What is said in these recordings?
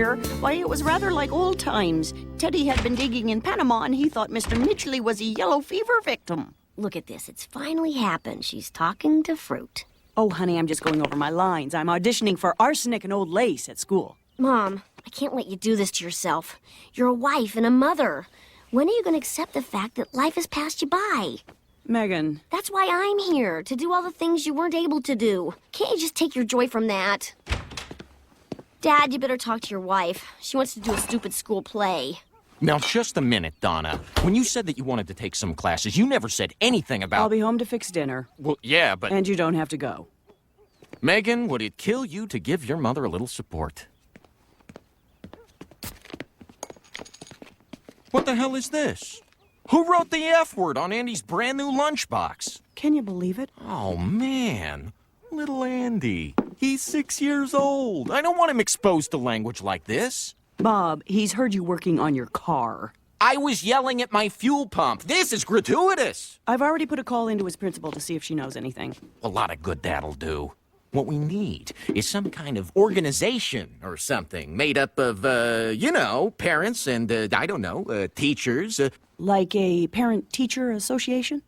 here. Why, it was rather like old times. Teddy had been digging in Panama, and he thought Mr. Mitchley was a yellow fever victim. Look at this. It's finally happened. She's talking to fruit. Oh, honey, I'm just going over my lines. I'm auditioning for arsenic and old lace at school. Mom, I can't let you do this to yourself. You're a wife and a mother. When are you going to accept the fact that life has passed you by? Megan. That's why I'm here, to do all the things you weren't able to do. Can't you just take your joy from that? Dad, you better talk to your wife. She wants to do a stupid school play. Now, just a minute, Donna. When you said that you wanted to take some classes, you never said anything about... I'll be home to fix dinner. Well, yeah, but... And you don't have to go. Megan, would it kill you to give your mother a little support? What the hell is this? Who wrote the F word on Andy's brand new lunchbox? Can you believe it? Oh, man. Little Andy. He's 6 years old. I don't want him exposed to language like this. Bob, he's heard you working on your car. I was yelling at my fuel pump. This is gratuitous. I've already put a call into his principal to see if she knows anything. A lot of good that'll do. What we need is some kind of organization or something made up of, parents and, teachers. Like a parent-teacher association?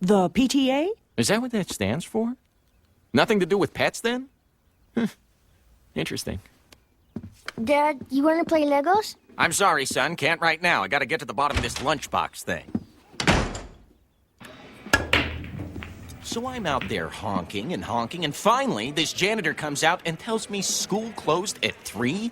The PTA? Is that what that stands for? Nothing to do with pets, then? Interesting. Dad, you want to play Legos? I'm sorry, son. Can't right now. I gotta get to the bottom of this lunchbox thing. So I'm out there honking, and finally, this janitor comes out and tells me school closed at 3?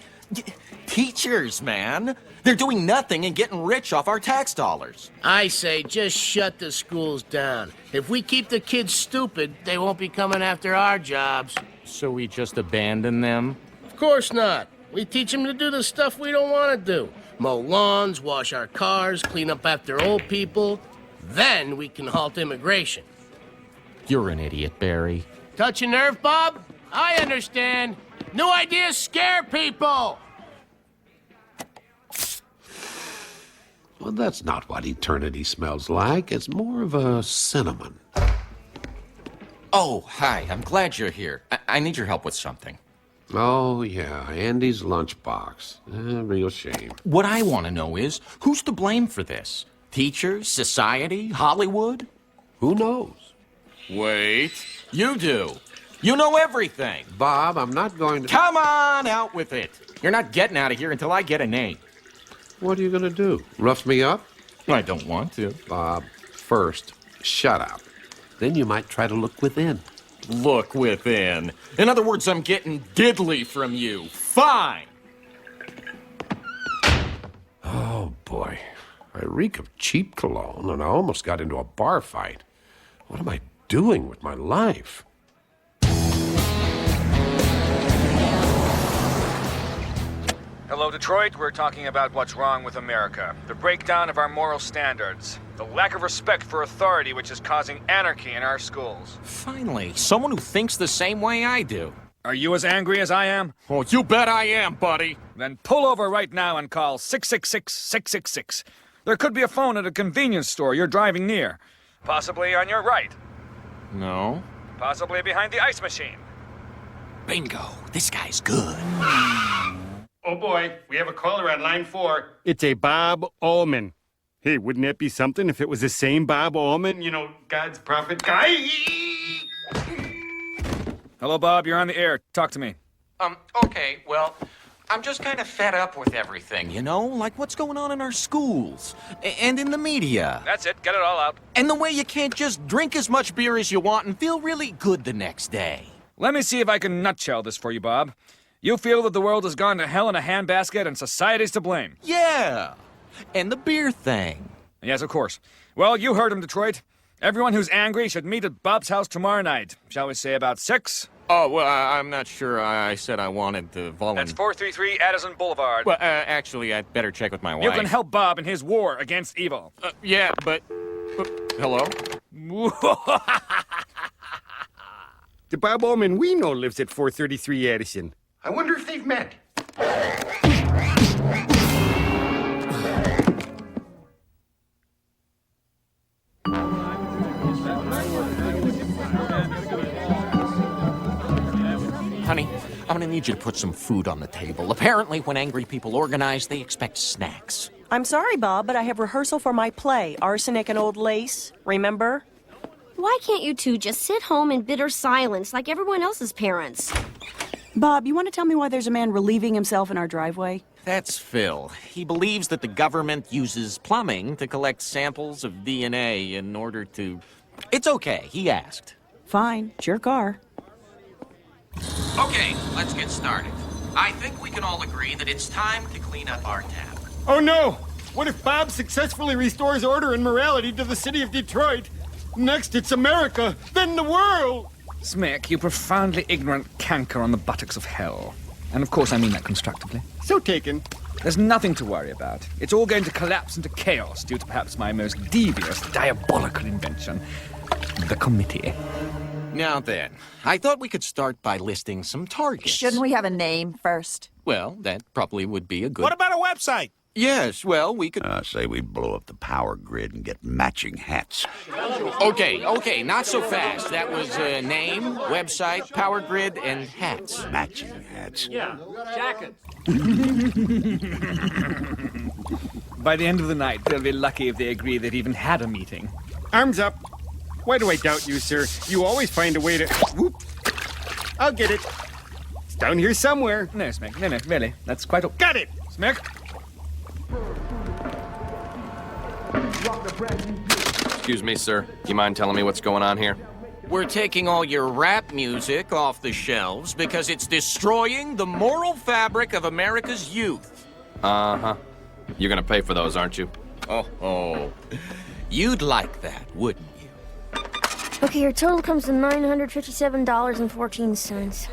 Teachers, man. They're doing nothing and getting rich off our tax dollars. I say just shut the schools down. If we keep the kids stupid, they won't be coming after our jobs. So we just abandon them? Of course not. We teach them to do the stuff we don't want to do. Mow lawns, wash our cars, clean up after old people. Then we can halt immigration. You're an idiot, Barry. Touch a nerve, Bob? I understand. New ideas scare people. Well, that's not what eternity smells like. It's more of a cinnamon. Oh, hi. I'm glad you're here. I need your help with something. Oh, yeah, Andy's lunchbox. Real shame. What I want to know is, who's to blame for this? Teachers, society, Hollywood? Who knows? Wait. You do. You know everything. Bob, I'm not going to... Come on, out with it. You're not getting out of here until I get a name. What are you going to do? Rough me up? I don't want to. Bob, first, shut up. Then you might try to look within. Look within. In other words, I'm getting diddly from you. Fine. Oh, boy. I reek of cheap cologne, and I almost got into a bar fight. What am I doing with my life? Hello, Detroit. We're talking about what's wrong with America. The breakdown of our moral standards. The lack of respect for authority, which is causing anarchy in our schools. Finally, someone who thinks the same way I do. Are you as angry as I am? Oh, you bet I am, buddy. Then pull over right now and call 666-666. There could be a phone at a convenience store you're driving near. Possibly on your right. No. Possibly behind the ice machine. Bingo. This guy's good. Oh boy, we have a caller on line 4. It's a Bob Allman. Hey, wouldn't that be something if it was the same Bob Allman? You know, God's prophet guy. Hello, Bob. You're on the air. Talk to me. Okay, well, I'm just kind of fed up with everything, you know? Like what's going on in our schools and in the media. That's it. Get it all out. And the way you can't just drink as much beer as you want and feel really good the next day. Let me see if I can nutshell this for you, Bob. You feel that the world has gone to hell in a handbasket and society's to blame. Yeah, and the beer thing. Yes, of course. Well, you heard him, Detroit. Everyone who's angry should meet at Bob's house tomorrow night. Shall we say about 6? Oh, well, I'm not sure. I said I wanted to volunteer. That's 433 Addison Boulevard. Well, actually, I'd better check with my wife. You can help Bob in his war against evil. Yeah, but hello? The Bob Allman we know lives at 433 Addison. I wonder if they've met. Honey, I'm gonna need you to put some food on the table. Apparently, when angry people organize, they expect snacks. I'm sorry, Bob, but I have rehearsal for my play, Arsenic and Old Lace. Remember? Why can't you two just sit home in bitter silence like everyone else's parents? Bob, you want to tell me why there's a man relieving himself in our driveway? That's Phil. He believes that the government uses plumbing to collect samples of DNA in order to... It's okay, he asked. Fine, it's your car. Okay, let's get started. I think we can all agree that it's time to clean up our tap. Oh no! What if Bob successfully restores order and morality to the city of Detroit? Next, it's America, then the world! Smick, you profoundly ignorant canker on the buttocks of hell. And of course I mean that constructively. So taken. There's nothing to worry about. It's all going to collapse into chaos due to perhaps my most devious, diabolical invention, the committee. Now then, I thought we could start by listing some targets. Shouldn't we have a name first? Well, that probably would be a good... What about a website? Yes, well, we could... Say we blow up the power grid and get matching hats. Okay, not so fast. That was name, website, power grid, and hats. Matching hats. Yeah, jacket. By the end of the night, they'll be lucky if they agree they've even had a meeting. Arms up. Why do I doubt you, sir? You always find a way to... Whoop. I'll get it. It's down here somewhere. No, Smick, no, really. That's quite... Got it! Smick? Excuse me, sir. Do you mind telling me what's going on here? We're taking all your rap music off the shelves because it's destroying the moral fabric of America's youth. Uh-huh. You're gonna pay for those, aren't you? Oh. You'd like that, wouldn't you? Okay, your total comes to $957.14.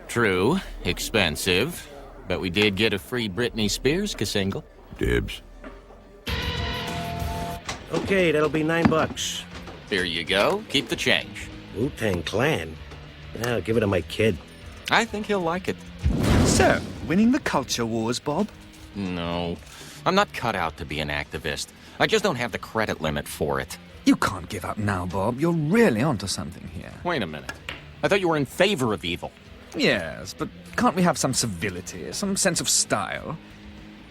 True, expensive, but we did get a free Britney Spears single. Dibs. Okay, that'll be $9. Here you go. Keep the change. Wu-Tang Clan. I'll give it to my kid. I think he'll like it. So, winning the culture wars, Bob? No, I'm not cut out to be an activist. I just don't have the credit limit for it. You can't give up now, Bob. You're really onto something here. Wait a minute. I thought you were in favor of evil. Yes, but can't we have some civility, some sense of style?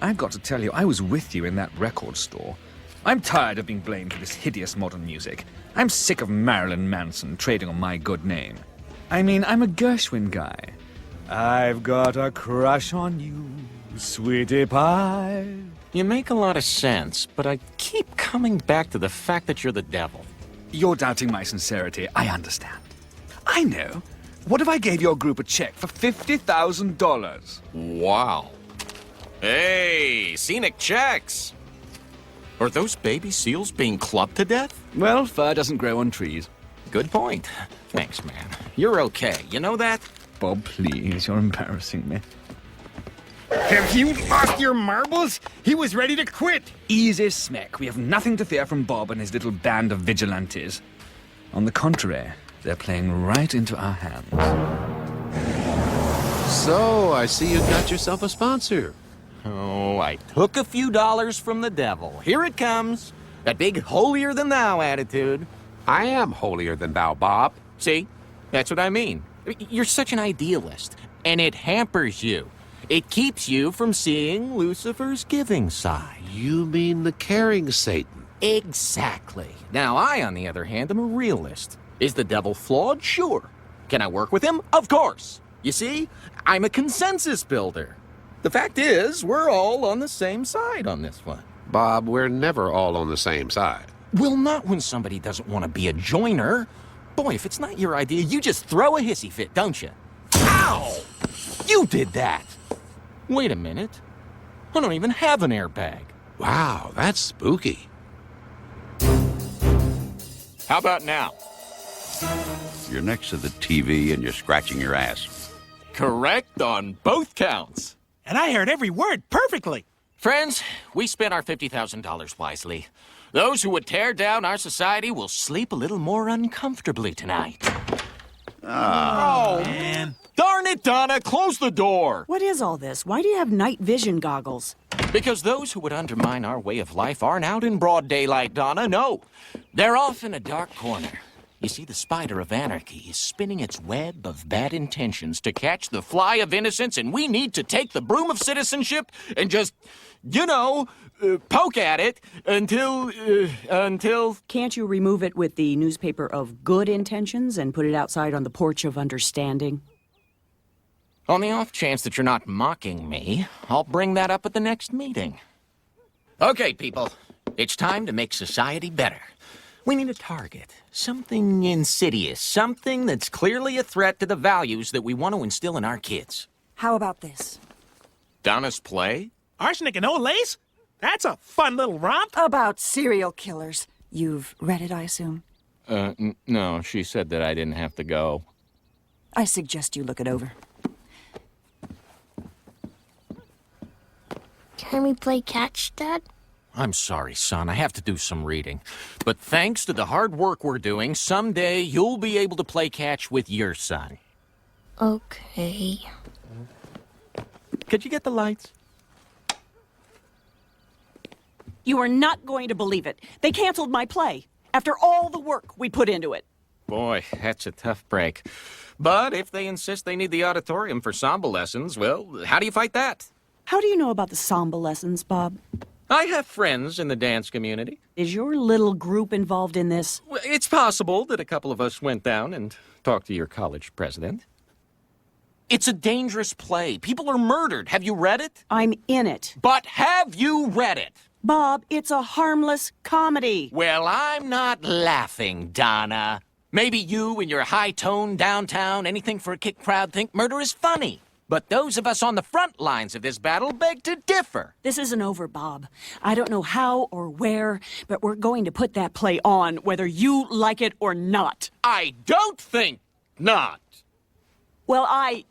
I've got to tell you, I was with you in that record store. I'm tired of being blamed for this hideous modern music. I'm sick of Marilyn Manson trading on my good name. I mean, I'm a Gershwin guy. I've got a crush on you, sweetie pie. You make a lot of sense, but I keep coming back to the fact that you're the devil. You're doubting my sincerity. I understand. I know. What if I gave your group a check for $50,000? Wow. Hey, scenic checks. Are those baby seals being clubbed to death? Well, fur doesn't grow on trees. Good point. Thanks, man. You're okay. You know that? Bob, please. You're embarrassing me. Have you lost your marbles? He was ready to quit. Easy, Smick. We have nothing to fear from Bob and his little band of vigilantes. On the contrary, they're playing right into our hands. So, I see you got yourself a sponsor. Oh, I took a few dollars from the devil. Here it comes. That big holier-than-thou attitude. I am holier than thou, Bob. See? That's what I mean. You're such an idealist, and it hampers you. It keeps you from seeing Lucifer's giving side. You mean the caring Satan? Exactly. Now, I, on the other hand, am a realist. Is the devil flawed? Sure. Can I work with him? Of course. You see, I'm a consensus builder. The fact is, we're all on the same side on this one. Bob, we're never all on the same side. Well, not when somebody doesn't want to be a joiner. Boy, if it's not your idea, you just throw a hissy fit, don't you? Ow! You did that! Wait a minute. I don't even have an airbag. Wow, that's spooky. How about now? You're next to the TV and you're scratching your ass. Correct on both counts. And I heard every word perfectly. Friends, we spent our $50,000 wisely. Those who would tear down our society will sleep a little more uncomfortably tonight. Oh, man. Darn it, Donna, close the door. What is all this? Why do you have night vision goggles? Because those who would undermine our way of life aren't out in broad daylight, Donna. No, they're off in a dark corner. You see, the spider of anarchy is spinning its web of bad intentions to catch the fly of innocence, and we need to take the broom of citizenship and just, poke at it until... Can't you remove it with the newspaper of good intentions and put it outside on the porch of understanding? On the off chance that you're not mocking me, I'll bring that up at the next meeting. Okay, people. It's time to make society better. We need a target. Something insidious. Something that's clearly a threat to the values that we want to instill in our kids. How about this? Donna's play? Arsenic and old lace? That's a fun little romp. About serial killers. You've read it, I assume? No, she said that I didn't have to go. I suggest you look it over. Can we play catch, Dad? I'm sorry, son. I have to do some reading. But thanks to the hard work we're doing, someday you'll be able to play catch with your son. Okay. Could you get the lights? You are not going to believe it. They canceled my play after all the work we put into it. Boy, that's a tough break. But if they insist they need the auditorium for samba lessons, well, how do you fight that? How do you know about the samba lessons, Bob? I have friends in the dance community. Is your little group involved in this? Well, it's possible that a couple of us went down and talked to your college president. It's a dangerous play. People are murdered. Have you read it? I'm in it. But have you read it? Bob, it's a harmless comedy. Well, I'm not laughing, Donna. Maybe you and your high-toned downtown, anything for a kick crowd think murder is funny. But those of us on the front lines of this battle beg to differ. This isn't over, Bob. I don't know how or where, but we're going to put that play on, whether you like it or not. I don't think not. Well, I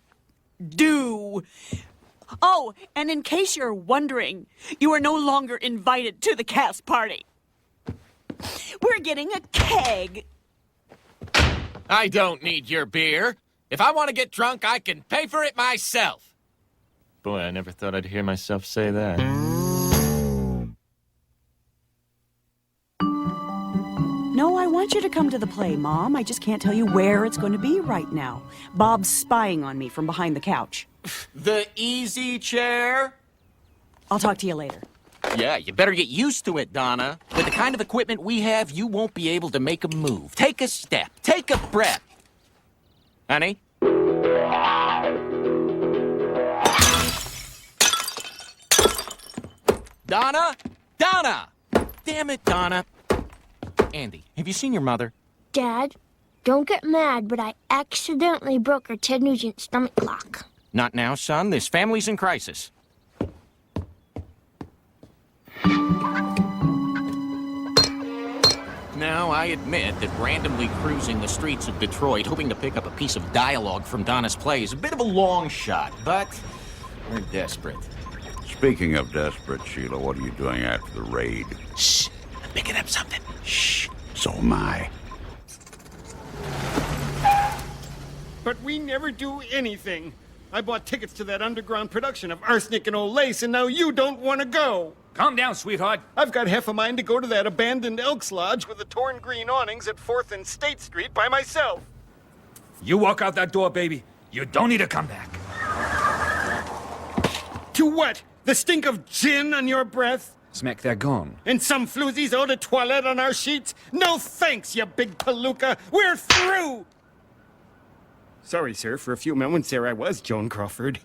do. Oh, and in case you're wondering, you are no longer invited to the cast party. We're getting a keg. I don't need your beer. If I want to get drunk, I can pay for it myself. Boy, I never thought I'd hear myself say that. No, I want you to come to the play, Mom. I just can't tell you where it's going to be right now. Bob's spying on me from behind the couch. The easy chair? I'll talk to you later. Yeah, you better get used to it, Donna. With the kind of equipment we have, you won't be able to make a move. Take a step. Take a breath. Honey? Donna? Donna! Damn it, Donna. Andy, have you seen your mother? Dad, don't get mad, but I accidentally broke our Ted Nugent stomach clock. Not now, son. This family's in crisis. Now, I admit that randomly cruising the streets of Detroit, hoping to pick up a piece of dialogue from Donna's play is a bit of a long shot, but we're desperate. Speaking of desperate, Sheila, what are you doing after the raid? Shh! I'm picking up something. Shh! So am I. But we never do anything. I bought tickets to that underground production of Arsenic and Old Lace, and now you don't want to go. Calm down, sweetheart. I've got half a mind to go to that abandoned Elks Lodge with the torn green awnings at 4th and State Street by myself. You walk out that door, baby. You don't need to come back. To what? The stink of gin on your breath? Smack, they're gone. And some floozies eau de toilette on our sheets? No thanks, you big palooka. We're through! Sorry, sir. For a few moments there, I was Joan Crawford.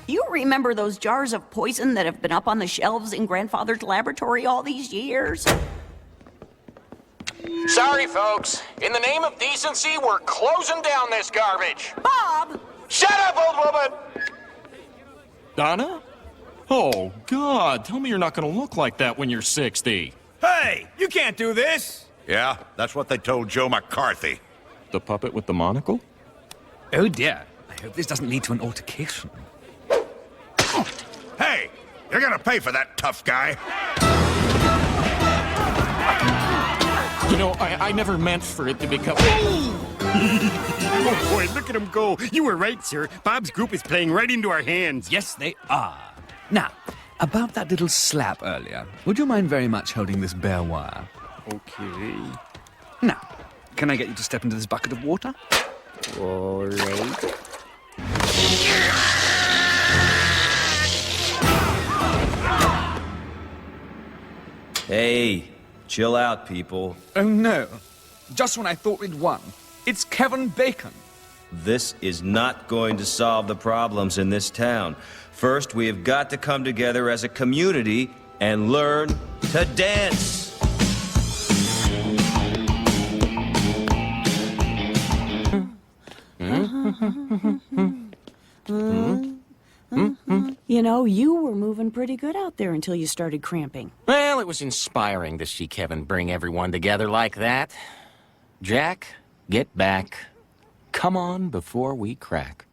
You remember those jars of poison that have been up on the shelves in Grandfather's laboratory all these years? Sorry, folks. In the name of decency, we're closing down this garbage. Bob! Shut up, old woman! Donna? Oh, God. Tell me you're not going to look like that when you're 60. Hey, you can't do this. Yeah, that's what they told Joe McCarthy. The puppet with the monocle? Oh, dear. I hope this doesn't lead to an altercation. Hey, you're gonna pay for that, tough guy. You know, I never meant for it to become... Oh, boy, look at him go. You were right, sir. Bob's group is playing right into our hands. Yes, they are. Now, about that little slap earlier, would you mind very much holding this bare wire? Okay. Now, can I get you to step into this bucket of water? All right. Hey, chill out, people. Oh, no. Just when I thought we'd won. It's Kevin Bacon. This is not going to solve the problems in this town. First, we have got to come together as a community and learn to dance. You know, you were moving pretty good out there until you started cramping. Well, it was inspiring to see Kevin bring everyone together like that. Jack, get back. Come on before we crack.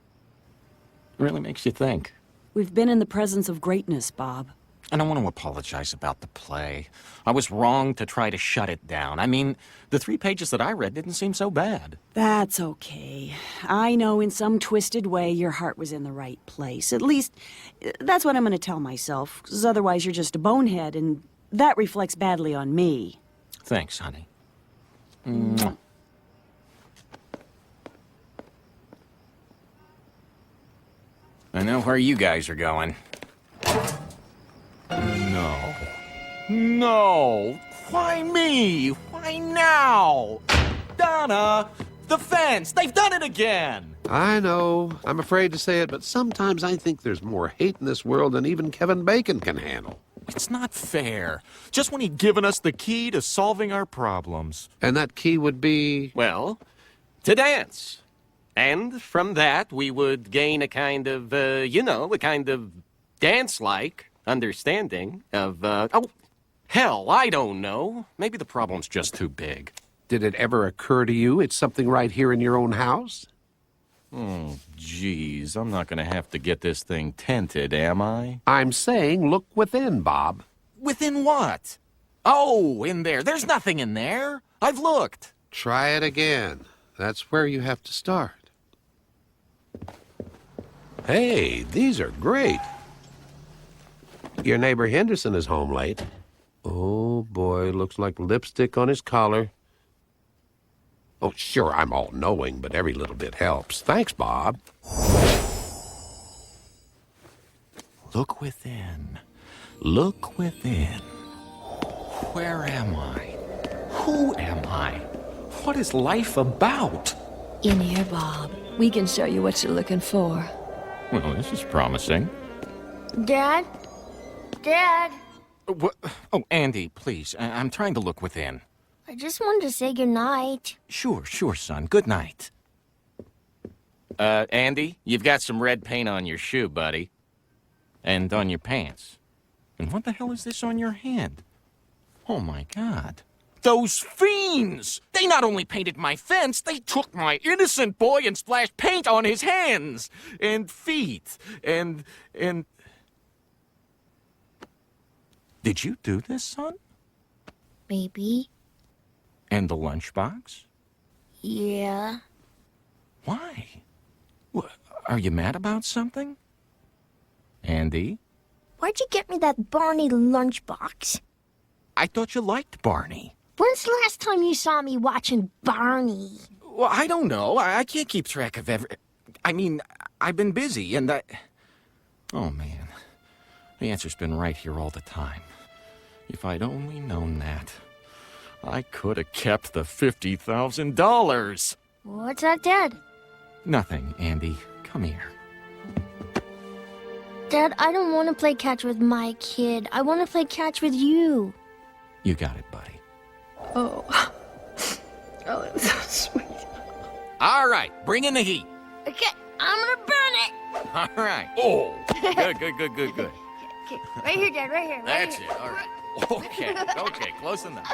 Really makes you think. We've been in the presence of greatness, Bob. And I want to apologize about the play. I was wrong to try to shut it down. I mean, the 3 pages that I read didn't seem so bad. That's okay. I know in some twisted way your heart was in the right place. At least, that's what I'm going to tell myself, because otherwise you're just a bonehead, and that reflects badly on me. Thanks, honey. Mwah. I know where you guys are going. No. No! Why me? Why now? Donna! The fence! They've done it again! I know. I'm afraid to say it, but sometimes I think there's more hate in this world than even Kevin Bacon can handle. It's not fair. Just when he'd given us the key to solving our problems. And that key would be? Well, to dance. And from that, we would gain a kind of, a kind of dance-like understanding of, hell, I don't know. Maybe the problem's just too big. Did it ever occur to you it's something right here in your own house? Oh, geez, I'm not gonna have to get this thing tented, am I? I'm saying look within, Bob. Within what? Oh, in there. There's nothing in there. I've looked. Try it again. That's where you have to start. Hey, these are great. Your neighbor Henderson is home late. Oh, boy, looks like lipstick on his collar. Oh, sure, I'm all-knowing, but every little bit helps. Thanks, Bob. Look within. Look within. Where am I? Who am I? What is life about? In here, Bob. We can show you what you're looking for. Well, this is promising. Dad? Dad? What? Oh, Andy, please. I'm trying to look within. I just wanted to say goodnight. Sure, son. Good night. Andy, you've got some red paint on your shoe, buddy. And on your pants. And what the hell is this on your hand? Oh, my God. Those fiends! They not only painted my fence, they took my innocent boy and splashed paint on his hands and feet and... Did you do this, son? Maybe. And the lunchbox? Yeah. Why? Are you mad about something? Andy? Why'd you get me that Barney lunchbox? I thought you liked Barney. When's the last time you saw me watching Barney? Well, I don't know. I can't keep track of I mean, I've been busy and Oh, man. The answer's been right here all the time. If I'd only known that, I could have kept the $50,000. What's that, Dad? Nothing, Andy. Come here. Dad, I don't want to play catch with my kid. I want to play catch with you. You got it, buddy. Oh. Oh, it was so sweet. All right, bring in the heat. Okay, I'm gonna burn it. All right. Oh, good. Okay, right here, Dad, right here. That's it. All right. Okay, close enough.